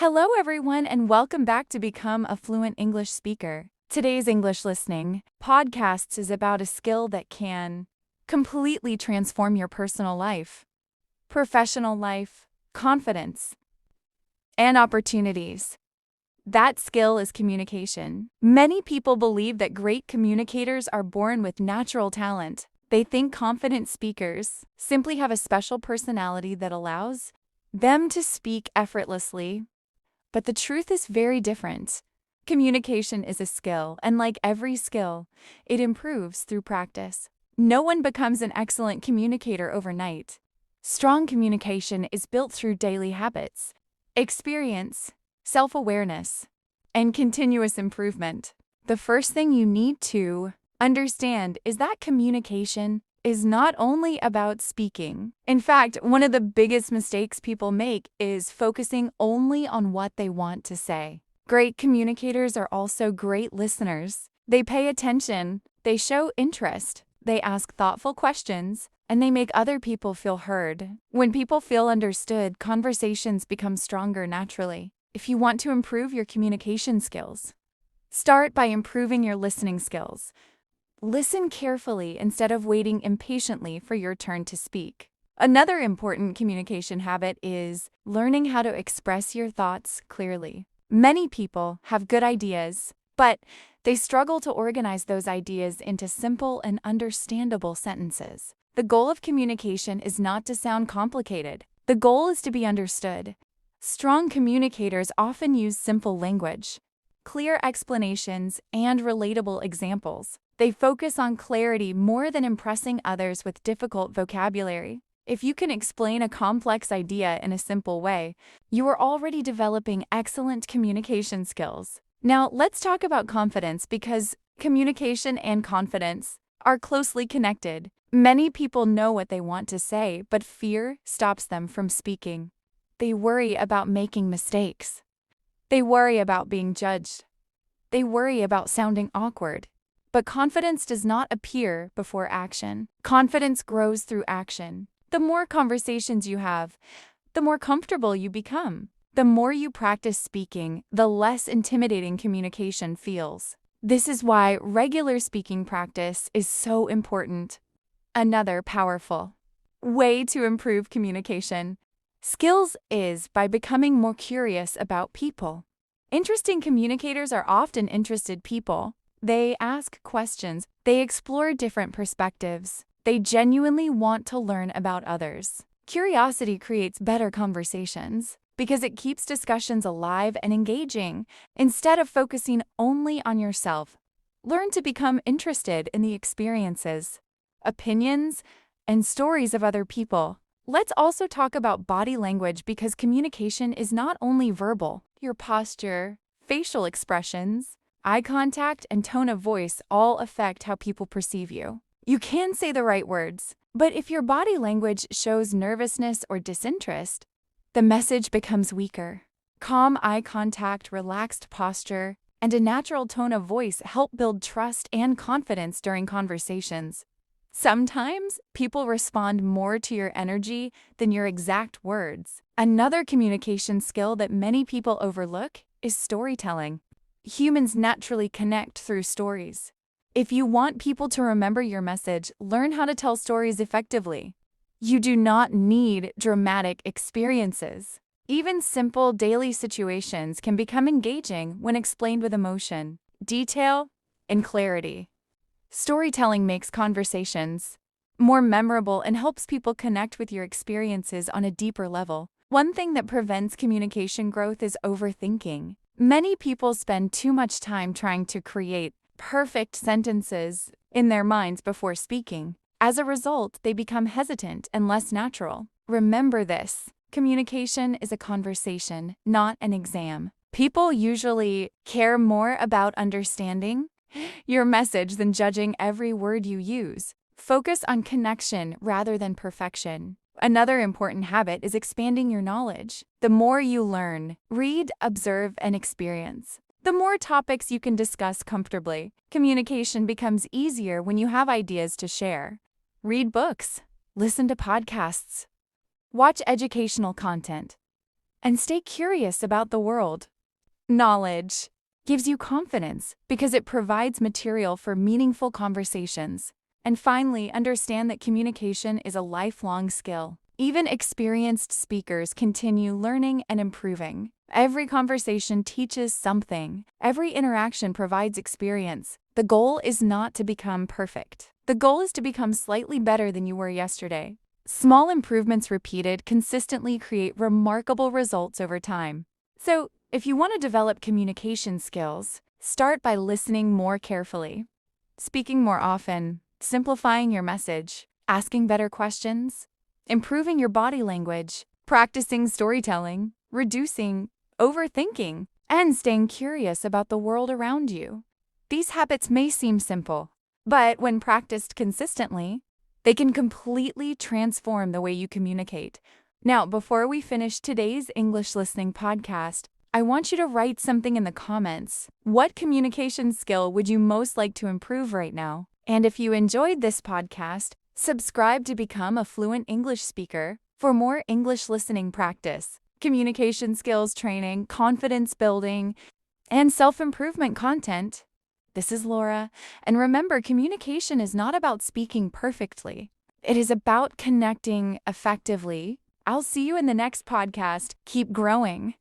Hello, everyone, and welcome back to Become a Fluent English Speaker. Today's English listening podcasts is about a skill that can completely transform your personal life, professional life, confidence, and opportunities. That skill is communication. Many people believe that great communicators are born with natural talent. They think confident speakers simply have a special personality that allows them to speak effortlessly. But the truth is very different. Communication is a skill, and like every skill, it improves through practice. No one becomes an excellent communicator overnight. Strong communication is built through daily habits, experience, self-awareness, and continuous improvement. The first thing you need to understand is that communication is not only about speaking. In fact, one of the biggest mistakes people make is focusing only on what they want to say. Great communicators are also great listeners. They pay attention, they show interest, they ask thoughtful questions, and they make other people feel heard. When people feel understood, conversations become stronger naturally. If you want to improve your communication skills, start by improving your listening skills. Listen carefully instead of waiting impatiently for your turn to speak. Another important communication habit is learning how to express your thoughts clearly. Many people have good ideas, but they struggle to organize those ideas into simple and understandable sentences. The goal of communication is not to sound complicated. The goal is to be understood. Strong communicators often use simple language, clear explanations, and relatable examples. They focus on clarity more than impressing others with difficult vocabulary. If you can explain a complex idea in a simple way, you are already developing excellent communication skills. Now, let's talk about confidence because communication and confidence are closely connected. Many people know what they want to say, but fear stops them from speaking. They worry about making mistakes. They worry about being judged. They worry about sounding awkward. But confidence does not appear before action. Confidence grows through action. The more conversations you have, the more comfortable you become. The more you practice speaking, the less intimidating communication feels. This is why regular speaking practice is so important. Another powerful way to improve communication skills is by becoming more curious about people. Interesting communicators are often interested people. They ask questions, they explore different perspectives, they genuinely want to learn about others. Curiosity creates better conversations because it keeps discussions alive and engaging. Instead of focusing only on yourself, learn to become interested in the experiences, opinions, and stories of other people. Let's also talk about body language because communication is not only verbal. Your posture, facial expressions, eye contact, and tone of voice all affect how people perceive you. You can say the right words, but if your body language shows nervousness or disinterest, the message becomes weaker. Calm eye contact, relaxed posture, and a natural tone of voice help build trust and confidence during conversations. Sometimes people respond more to your energy than your exact words. Another communication skill that many people overlook is storytelling. Humans naturally connect through stories. If you want people to remember your message, learn how to tell stories effectively. You do not need dramatic experiences. Even simple daily situations can become engaging when explained with emotion, detail, and clarity. Storytelling makes conversations more memorable and helps people connect with your experiences on a deeper level. One thing that prevents communication growth is overthinking. Many people spend too much time trying to create perfect sentences in their minds before speaking. As a result, they become hesitant and less natural. Remember this: communication is a conversation, not an exam. People usually care more about understanding your message than judging every word you use. Focus on connection rather than perfection. Another important habit is expanding your knowledge. The more you learn, read, observe, and experience, the more topics you can discuss comfortably. Communication becomes easier when you have ideas to share. Read books, listen to podcasts, watch educational content, and stay curious about the world. Knowledge gives you confidence because it provides material for meaningful conversations. And finally, understand that communication is a lifelong skill. Even experienced speakers continue learning and improving. Every conversation teaches something. Every interaction provides experience. The goal is not to become perfect. The goal is to become slightly better than you were yesterday. Small improvements repeated consistently create remarkable results over time. So, if you want to develop communication skills, start by listening more carefully, speaking more often, simplifying your message, asking better questions, improving your body language, practicing storytelling, reducing overthinking, and staying curious about the world around you. These habits may seem simple, but when practiced consistently, they can completely transform the way you communicate. Now, before we finish today's English listening podcast, I want you to write something in the comments. What communication skill would you most like to improve right now? And if you enjoyed this podcast, subscribe to become a fluent English speaker for more English listening practice, communication skills training, confidence building, and self-improvement content. This is Laura, and remember, communication is not about speaking perfectly. It is about connecting effectively. I'll see you in the next podcast. Keep growing.